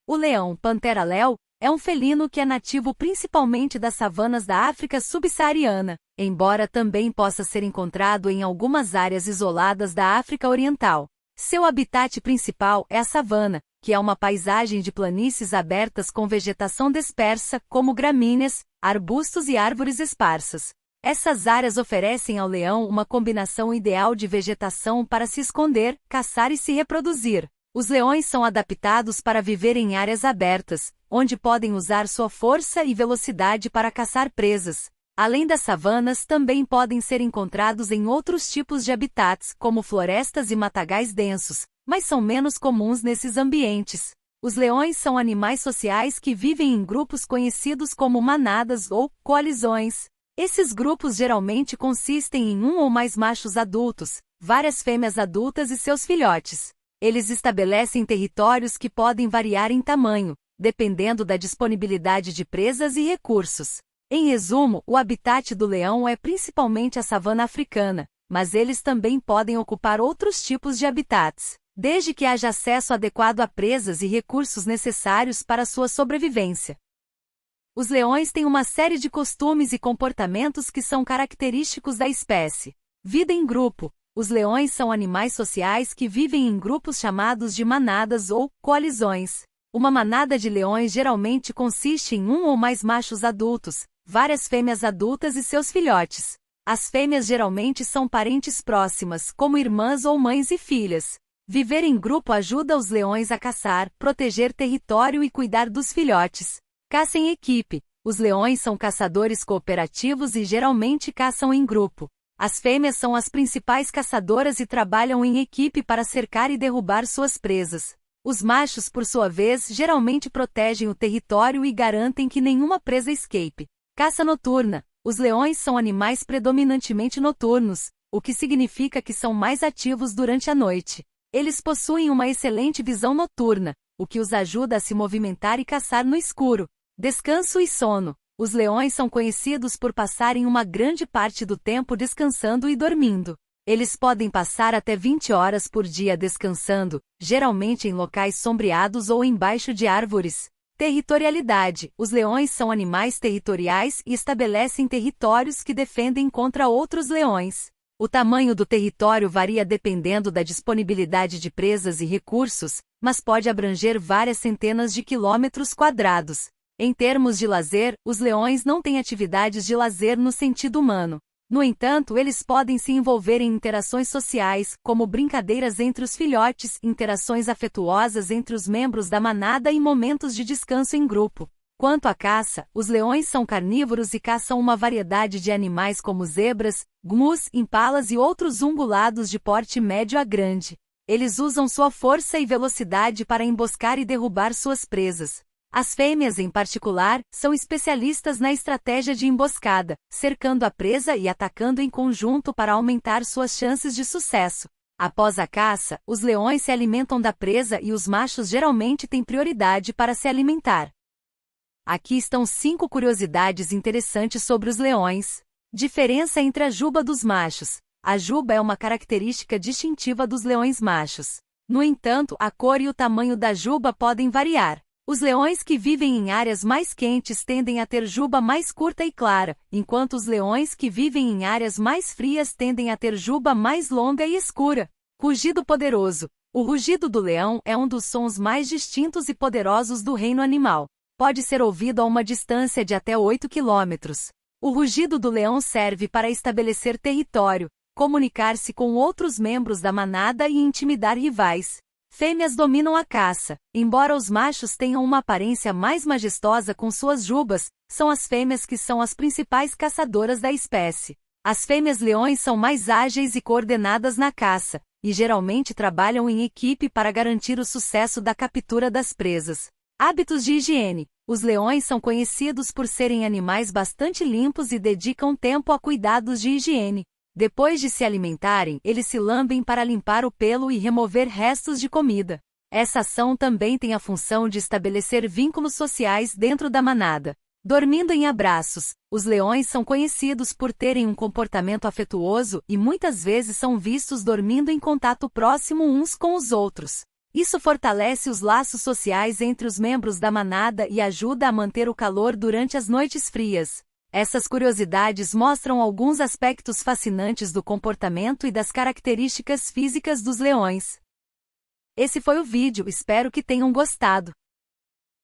O leão Panthera leo é um felino que é nativo principalmente das savanas da África subsaariana, embora também possa ser encontrado em algumas áreas isoladas da África Oriental. Seu habitat principal é a savana, que é uma paisagem de planícies abertas com vegetação dispersa, como gramíneas, arbustos e árvores esparsas. Essas áreas oferecem ao leão uma combinação ideal de vegetação para se esconder, caçar e se reproduzir. Os leões são adaptados para viver em áreas abertas, onde podem usar sua força e velocidade para caçar presas. Além das savanas, também podem ser encontrados em outros tipos de habitats, como florestas e matagais densos, mas são menos comuns nesses ambientes. Os leões são animais sociais que vivem em grupos conhecidos como manadas ou coalizões. Esses grupos geralmente consistem em um ou mais machos adultos, várias fêmeas adultas e seus filhotes. Eles estabelecem territórios que podem variar em tamanho, dependendo da disponibilidade de presas e recursos. Em resumo, o habitat do leão é principalmente a savana africana, mas eles também podem ocupar outros tipos de habitats, desde que haja acesso adequado a presas e recursos necessários para sua sobrevivência. Os leões têm uma série de costumes e comportamentos que são característicos da espécie. Vida em grupo. Os leões são animais sociais que vivem em grupos chamados de manadas ou coalizões. Uma manada de leões geralmente consiste em um ou mais machos adultos, várias fêmeas adultas e seus filhotes. As fêmeas geralmente são parentes próximas, como irmãs ou mães e filhas. Viver em grupo ajuda os leões a caçar, proteger território e cuidar dos filhotes. Caça em equipe. Os leões são caçadores cooperativos e geralmente caçam em grupo. As fêmeas são as principais caçadoras e trabalham em equipe para cercar e derrubar suas presas. Os machos, por sua vez, geralmente protegem o território e garantem que nenhuma presa escape. Caça noturna. Os leões são animais predominantemente noturnos, o que significa que são mais ativos durante a noite. Eles possuem uma excelente visão noturna, o que os ajuda a se movimentar e caçar no escuro. Descanso e sono. Os leões são conhecidos por passarem uma grande parte do tempo descansando e dormindo. Eles podem passar até 20 horas por dia descansando, geralmente em locais sombreados ou embaixo de árvores. Territorialidade. Os leões são animais territoriais e estabelecem territórios que defendem contra outros leões. O tamanho do território varia dependendo da disponibilidade de presas e recursos, mas pode abranger várias centenas de quilômetros quadrados. Em termos de lazer, os leões não têm atividades de lazer no sentido humano. No entanto, eles podem se envolver em interações sociais, como brincadeiras entre os filhotes, interações afetuosas entre os membros da manada e momentos de descanso em grupo. Quanto à caça, os leões são carnívoros e caçam uma variedade de animais como zebras, gnus, impalas e outros ungulados de porte médio a grande. Eles usam sua força e velocidade para emboscar e derrubar suas presas. As fêmeas, em particular, são especialistas na estratégia de emboscada, cercando a presa e atacando em conjunto para aumentar suas chances de sucesso. Após a caça, os leões se alimentam da presa e os machos geralmente têm prioridade para se alimentar. Aqui estão 5 curiosidades interessantes sobre os leões. Diferença entre a juba dos machos. A juba é uma característica distintiva dos leões machos. No entanto, a cor e o tamanho da juba podem variar. Os leões que vivem em áreas mais quentes tendem a ter juba mais curta e clara, enquanto os leões que vivem em áreas mais frias tendem a ter juba mais longa e escura. Rugido poderoso. O rugido do leão é um dos sons mais distintos e poderosos do reino animal. Pode ser ouvido a uma distância de até 8 quilômetros. O rugido do leão serve para estabelecer território, comunicar-se com outros membros da manada e intimidar rivais. Fêmeas dominam a caça. Embora os machos tenham uma aparência mais majestosa com suas jubas, são as fêmeas que são as principais caçadoras da espécie. As fêmeas leões são mais ágeis e coordenadas na caça, e geralmente trabalham em equipe para garantir o sucesso da captura das presas. Hábitos de higiene. Os leões são conhecidos por serem animais bastante limpos e dedicam tempo a cuidados de higiene. Depois de se alimentarem, eles se lambem para limpar o pelo e remover restos de comida. Essa ação também tem a função de estabelecer vínculos sociais dentro da manada. Dormindo em abraços, os leões são conhecidos por terem um comportamento afetuoso e muitas vezes são vistos dormindo em contato próximo uns com os outros. Isso fortalece os laços sociais entre os membros da manada e ajuda a manter o calor durante as noites frias. Essas curiosidades mostram alguns aspectos fascinantes do comportamento e das características físicas dos leões. Esse foi o vídeo, espero que tenham gostado.